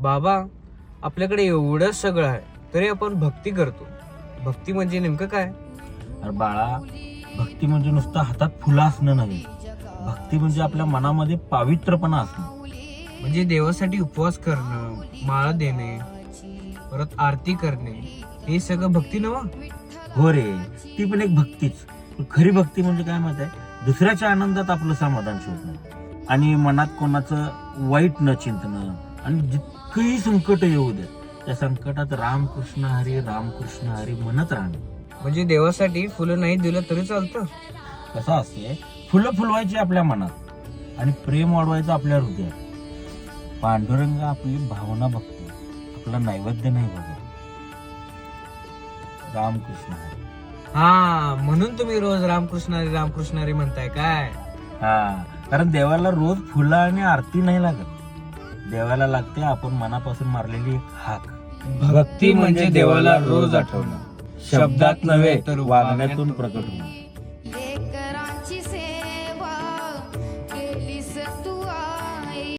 बाबा, आपल्याकडे एवढं सगळं आहे तरी आपण भक्ती करतो. भक्ती म्हणजे नेमकं काय? अरे बाळा, भक्ती म्हणजे नुसतं हातात फुलं असणं नव्हे. भक्ती म्हणजे आपल्या मनामध्ये पावित्र्यपणा असणं. म्हणजे देवासाठी उपवास करणं, माळा देणे, परत आरती करणे, हे सगळं भक्ती नव्ह? हो रे, ती पण एक भक्तीच. पण खरी भक्ती म्हणजे काय माहित आहे? दुसऱ्याच्या आनंदात आपलं समाधान शोधणं आणि मनात कोणाचं वाईट न चिंतणं आणि जितकंही संकट येऊ दे त्या संकटात रामकृष्ण हरी म्हणत राहणं. म्हणजे देवासाठी फुलं नाही दिलं तरी चालतं? कसं असते, फुलं फुलवायची आपल्या मनात आणि प्रेम वाढवायचं आपल्या हृदयात. पांडुरंग आपली भावना बघतो, आपलं नैवेद्य नाही बघत. रामकृष्ण हरी. हा, म्हणून तुम्ही रोज रामकृष्ण हरी म्हणताय काय? हा, कारण देवाला रोज फुलं आणि आरती नाही लागत. देवाला लागते आपण मनापासून मारलेली एक हाक. भक्ती म्हणजे देवाला रोज आठवणं, शब्दात नव्हे तर वागण्यातून प्रकट होणं.